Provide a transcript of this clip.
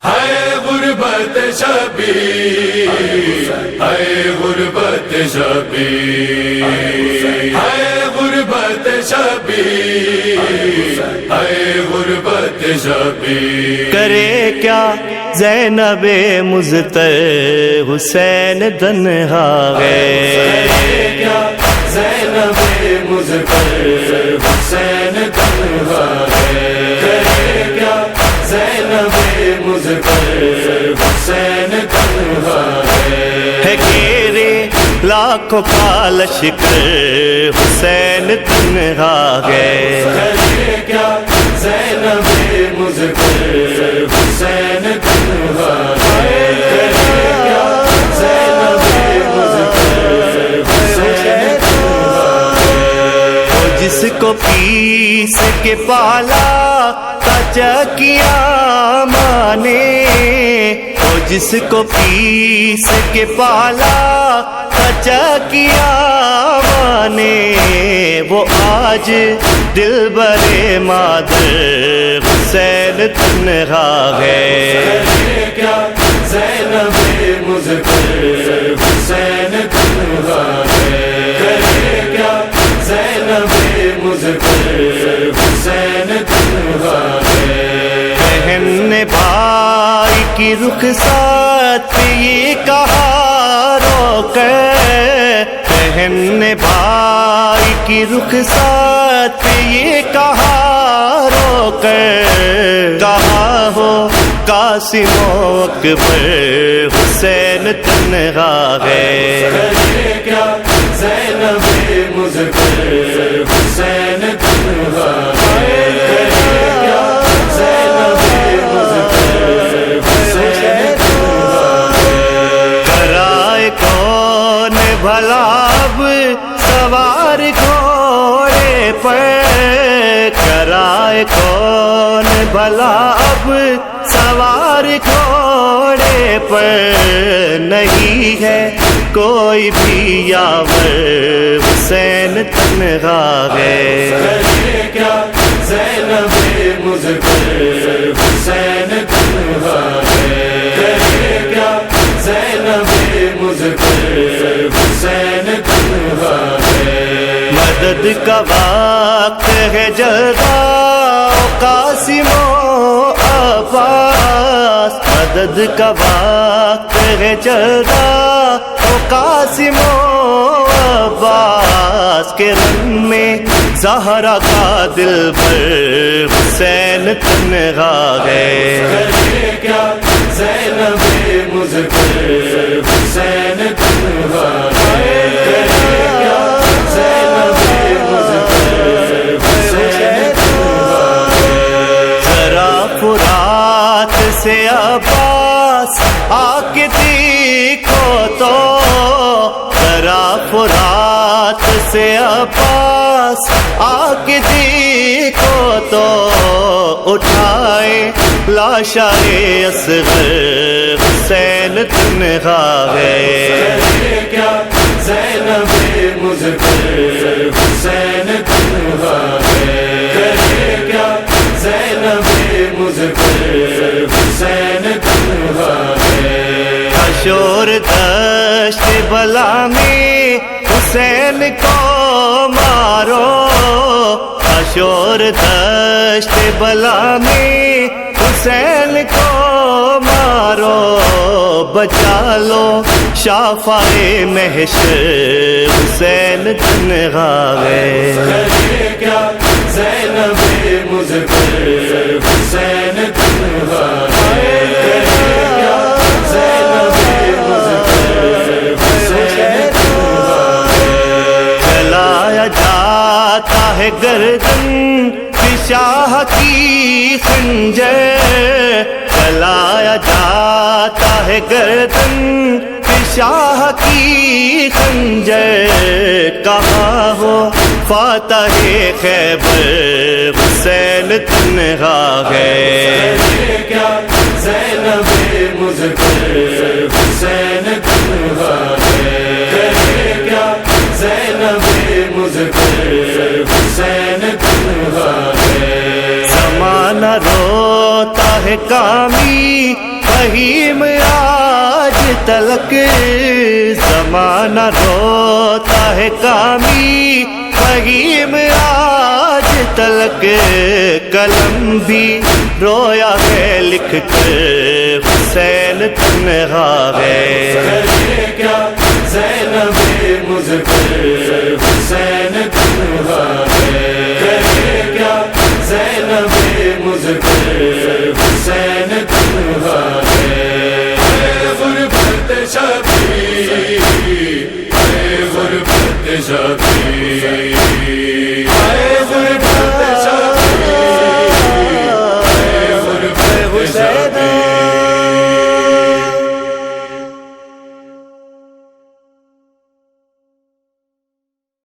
ہے غربت شبی، ہے غربت شبی، ہے غربت شبی، ہے غربت شبی۔ کرے کیا زینب مضطر حسین تنہا ہے، کرے کیا زینب مضطر حسین تنہا ہے، کرے کیا زینب مضطر حسین تنہا ہے۔ گھیرے لاکھوں کا لشکر حسین تنہا ہے، کرے کیا زینب مضطر حسین تنہا ہے، کرے کیا زینب مضطر حسین تنہا ہے۔ وہ جس کو پیس کے پالا چکیاں مانے، وہ جس کو پیس کے پالا چکیاں مانے، وہ آج دل برے مادر حسین تنہا ہے۔ کرے کیا زینب مضطر حسین تنہا ہے، کرے کیا زینب مضطر حسین تنہا ہے۔ بہن نے بھائی کی رخسات پہ یہ کہا رو کر، بہن نے بھائی کی رخسات پہ یہ کہا رو کر، کہا ہو قاسم و اکبر حسین تنہا ہے۔ کرے کیا زینب مضطر حسین تنہا ہے، کرے کیا زینب مضطر حسین تنہا ہے۔ کرائے کون بھلا اب سوار گھوڑے پر، کرائے کون بھلا اب سوار گھوڑے پر، نہیں ہے کوئی بھی یاور حسین تنہا ہے۔ کرے کیا زینب مضطر حسین تنہا ہے، کرے کیا زینب مضطر حسین تنہا ہے۔ مدد کا وقت ہے جلدا قاسم و عباس، مدد کا وقت ہے جلدا قاسم و عباس، کے رن میں زہرا کا دل پر حسین تنہا ہے۔ کرے کیا زینب مضطر حسین تنہا ہے، کرے کیا زینب مضطر حسین تنہا ہے۔ ذرا فرات سے عباس آ کے دیکھو تو، ذرا فرات سے عباس آ کے دیکھو تو، اٹھائے لاشائے اصغر حسین تنہا ہے۔ کرے کیا زینب مضطر حسین تنہا ہے، کرے کیا زینب مضطر حسین تنہا ہے۔ شور دشت بلا میں حسین کو مارو، شور دشت بلا میں حسین کو مارو، بچا لو شافعِ محشر حسین تنہا ہے۔ کرے کیا زینب مضطر حسین تنہا ہے، کرے کیا زینب مضطر حسین تنہا ہے۔ جلایا جاتا ہے گردن کی شاہ کی خنجر، جلایا جاتا ہے گردن کی شاہ کی خنجر، کہاں ہو فاتح خیبر حسین تنہا ہے۔ کرے کیا زینب مضطر حسین تنہا ہے، کرے کیا زینب مضطر حسین تنہا ہے۔ زمانہ روتا ہے کامی فہیم آج تلک زمانہ روتا ہے کامی، فہیم آج تلک قلم بھی رویا ہے لکھ کر حسین تنہا ہے۔ کرے کیا زینب مظفر حسین تنہا